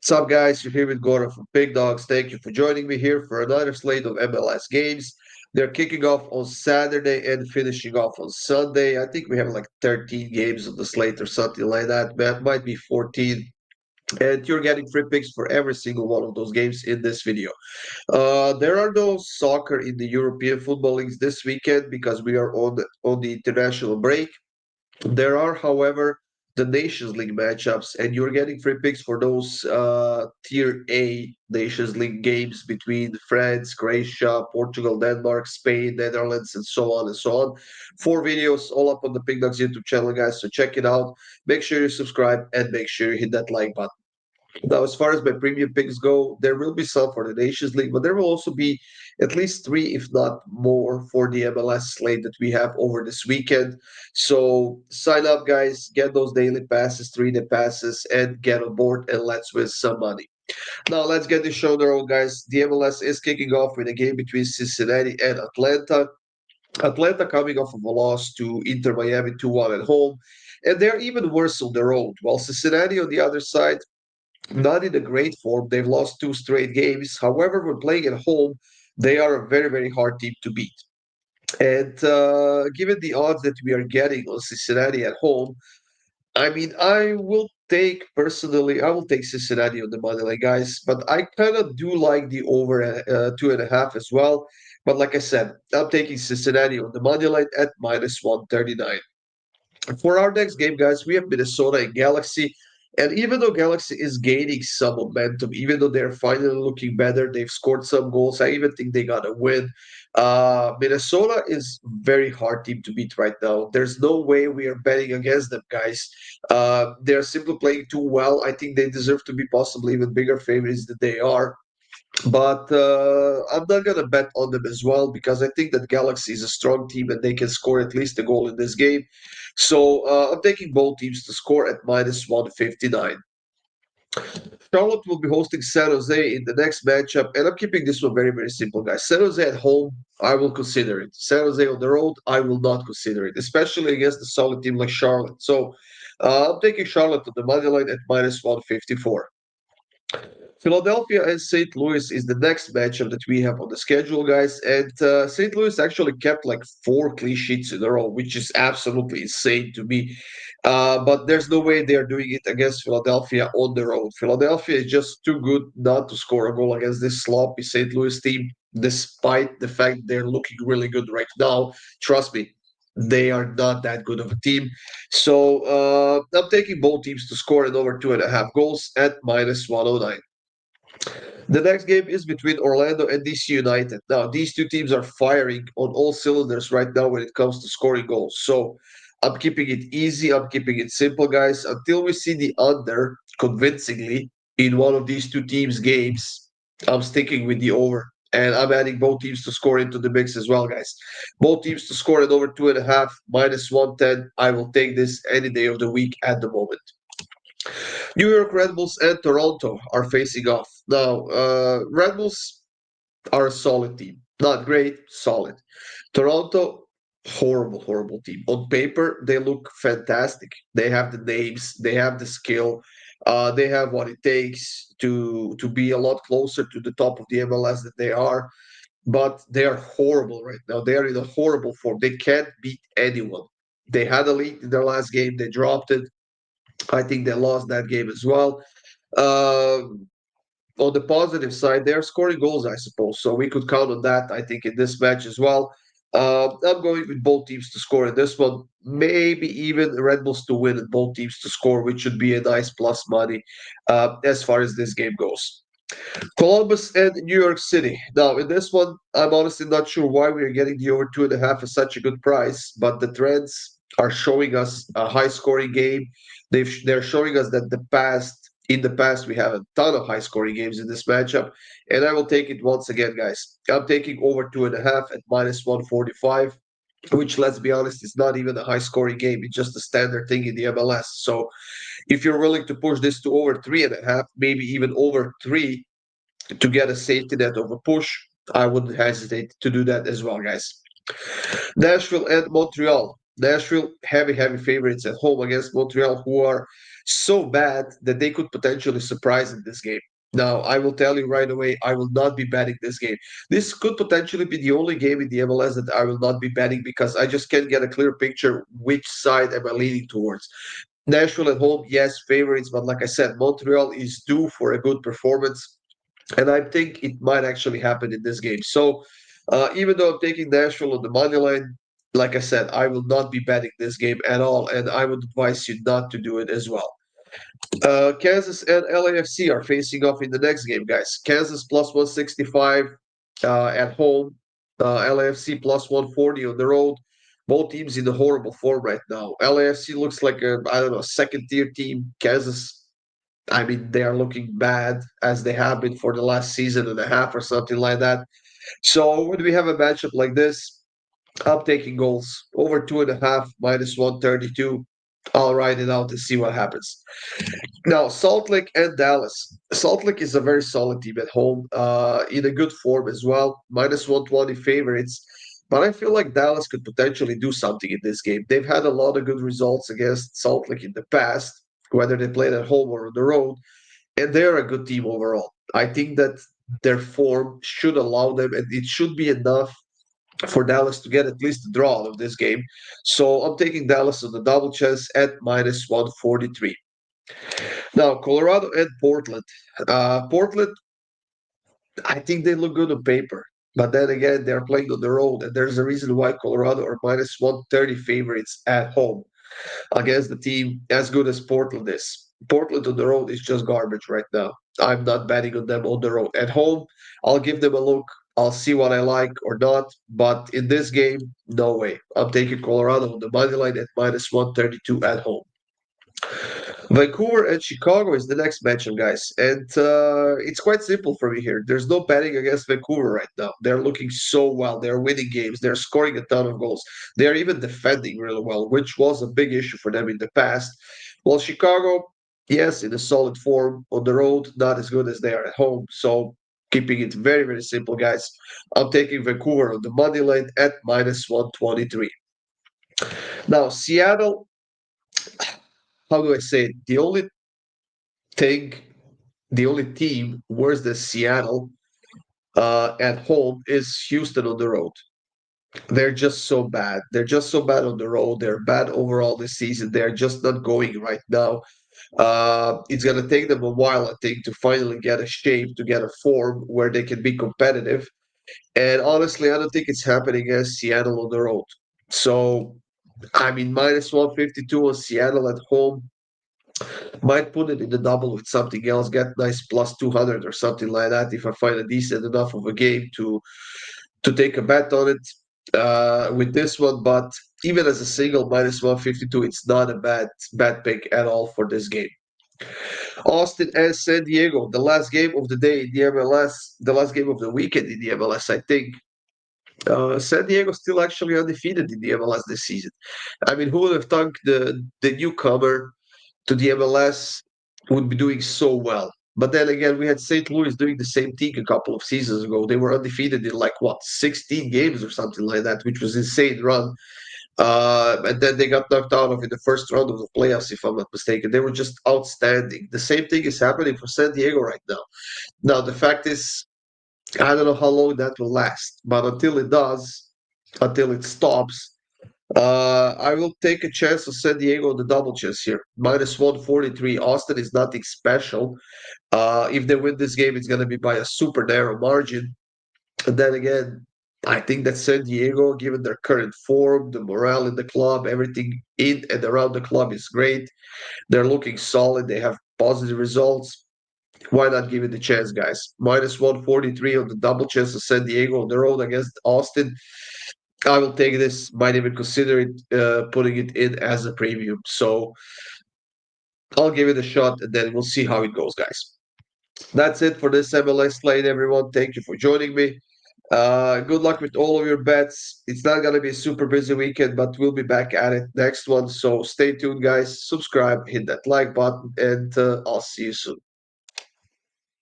What's up, guys? You're here with Gordon from PickDawgz. Thank you for joining me here for another slate of MLS games. They're kicking off on Saturday and finishing off on Sunday. I think we have like 13 games on the slate or something like that. That might be 14. And you're getting free picks for every single one of those games in this video. There are no soccer in the European football leagues this weekend because we are on the international break. There are, however, the Nations League matchups, and you're getting free picks for those Tier A Nations League games between France, Croatia, Portugal, Denmark, Spain, Netherlands, and so on and so on. Four videos all up on the Pick Dawgz YouTube channel, guys. So check it out. Make sure you subscribe and make sure you hit that like button. Now, as far as my premium picks go, there will be some for the Nations League, but there will also be at least three, if not more, for the MLS slate that we have over this weekend. So sign up, guys, get those daily passes, 3-day passes, and get on board, and let's win some money. Now, let's get this show on the road, guys. The MLS is kicking off with a game between Cincinnati and Atlanta. Atlanta coming off of a loss to Inter Miami 2-1 at home, and they're even worse on the road. While Cincinnati, on the other side, not in a great form. They've lost two straight games. However, when playing at home, they are a very, very hard team to beat. And given the odds that we are getting on Cincinnati at home, I mean, I will take Cincinnati on the money line, guys. But I kind of do like the over 2.5 as well. But like I said, I'm taking Cincinnati on the money line at minus 139. For our next game, guys, we have Minnesota and Galaxy. And even though Galaxy is gaining some momentum, even though they're finally looking better, they've scored some goals. I even think they got a win. Minnesota is very hard team to beat right now. There's no way we are betting against them, guys. They're simply playing too well. I think they deserve to be possibly even bigger favorites than they are. But I'm not gonna bet on them as well because I think that Galaxy is a strong team and they can score at least a goal in this game. So I'm taking both teams to score at minus 159. Charlotte will be hosting San Jose in the next matchup, and I'm keeping this one very, very simple, guys. San Jose at home, I will consider it. San Jose on the road, I will not consider it, especially against a solid team like Charlotte. So I'm taking Charlotte to the money line at minus 154. Philadelphia and St. Louis is the next matchup that we have on the schedule, guys. And St. Louis actually kept like four clean sheets in a row, which is absolutely insane to me. But there's no way they are doing it against Philadelphia on the road. Philadelphia is just too good not to score a goal against this sloppy St. Louis team, despite the fact they're looking really good right now. Trust me, they are not that good of a team. So I'm taking both teams to score in over 2.5 goals at minus 109. The next game is between Orlando and DC United. Now, these two teams are firing on all cylinders right now when it comes to scoring goals. So I'm keeping it easy. I'm keeping it simple, guys. Until we see the under convincingly in one of these two teams' games, I'm sticking with the over. And I'm adding both teams to score into the mix as well, guys. Both teams to score at over 2.5, minus 110. I will take this any day of the week at the moment. New York Red Bulls and Toronto are facing off. Now, Red Bulls are a solid team. Not great, solid. Toronto, horrible, horrible team. On paper, they look fantastic. They have the names, they have the skill, they have what it takes to be a lot closer to the top of the MLS than they are. But they are horrible right now. They are in a horrible form. They can't beat anyone. They had a lead in their last game. They dropped it. I think they lost that game as well. Um, on the positive side, they're scoring goals, I suppose. So we could count on that, I think, in this match as well. I'm going with both teams to score in this one. Maybe even Red Bulls to win and both teams to score, which should be a nice plus money as far as this game goes. Columbus and New York City. Now, in this one, I'm honestly not sure why we are getting the over 2.5 at such a good price, but the trends are showing us a high scoring game. They're showing us that in the past, we have a ton of high scoring games in this matchup, and I will take it once again, guys. I'm taking over 2.5 at minus 145, which, let's be honest, is not even a high scoring game. It's just a standard thing in the MLS. So if you're willing to push this to over 3.5, maybe even over three, to get a safety net of a push, I wouldn't hesitate to do that as well, guys. Nashville and Montreal. Nashville, heavy, heavy favorites at home against Montreal, who are so bad that they could potentially surprise in this game. Now, I will tell you right away, I will not be betting this game. This could potentially be the only game in the MLS that I will not be betting because I just can't get a clear picture which side am I leaning towards. Nashville at home, yes, favorites, but like I said, Montreal is due for a good performance, and I think it might actually happen in this game. So, even though I'm taking Nashville on the money line, like I said, I will not be betting this game at all, and I would advise you not to do it as well. Kansas and LAFC are facing off in the next game, guys. Kansas plus 165 at home, LAFC plus 140 on the road. Both teams in a horrible form right now. LAFC looks like a, I don't know, second tier team. Kansas, I mean, they are looking bad as they have been for the last season and a half or something like that. So when we have a matchup like this, I'm taking goals over 2.5 minus 132. I'll ride it out and see what happens. Now, Salt Lake and Dallas. Salt Lake is a very solid team at home, in a good form as well. Minus 120 favorites. But I feel like Dallas could potentially do something in this game. They've had a lot of good results against Salt Lake in the past, whether they played at home or on the road, and they're a good team overall. I think that their form should allow them, and it should be enough for Dallas to get at least a draw out of this game. So I'm taking Dallas on the double chance at minus 143. Now, Colorado and Portland. Portland, I think they look good on paper. But then again, they're playing on the road, and there's a reason why Colorado are minus 130 favorites at home against the team as good as Portland is. Portland on the road is just garbage right now. I'm not betting on them on the road. At home, I'll give them a look. I'll see what I like or not. But in this game, no way. I'm taking Colorado on the money line at minus 132 at home. Vancouver and Chicago is the next matchup, guys. And it's quite simple for me here. There's no betting against Vancouver right now. They're looking so well. They're winning games. They're scoring a ton of goals. They're even defending really well, which was a big issue for them in the past. Well, Chicago, yes, in a solid form on the road, not as good as they are at home. So keeping it very, very simple, guys. I'm taking Vancouver on the money line at minus 123. Now, Seattle, how do I say it? Thing, the only team worse than Seattle at home is Houston on the road. They're just so bad. They're just so bad on the road. They're bad overall this season. They're just not going right now. It's going to take them a while, I think, to finally get a shape, to get a form where they can be competitive. And honestly, I don't think it's happening as Seattle on the road. So, I mean, minus 152 on Seattle at home might put it in the double with something else, get nice plus 200 or something like that if I find a decent enough of a game to take a bet on it with this one. But even as a single minus 152, it's not a bad pick at all for this game. Austin and San Diego, the last game of the day in the MLS, the last game of the weekend in the MLS, I think. San Diego still actually undefeated in the MLS this season. I mean, who would have thunk the newcomer to the MLS would be doing so well. But then again, we had St. Louis doing the same thing a couple of seasons ago. They were undefeated in like what 16 games or something like that, which was insane run. And then they got knocked out of in the first round of the playoffs, if I'm not mistaken. They were just outstanding. The same thing is happening for San Diego right now. Now the fact is, I don't know how long that will last, but until it does, until it stops, I will take a chance of San Diego on the double chance here. Minus 143. Austin is nothing special. If they win this game, it's going to be by a super narrow margin. And then again, I think that San Diego, given their current form, the morale in the club, everything in and around the club is great. They're looking solid. They have positive results. Why not give it a chance, guys? Minus 143 on the double chance of San Diego on the road against Austin. I will take this. Might even consider it putting it in as a premium. So I'll give it a shot, and then we'll see how it goes, guys. That's it for this MLS slate, everyone. Thank you for joining me. Good luck with all of your bets. It's not going to be a super busy weekend, but we'll be back at it next one. So stay tuned, guys. Subscribe, hit that like button, and I'll see you soon.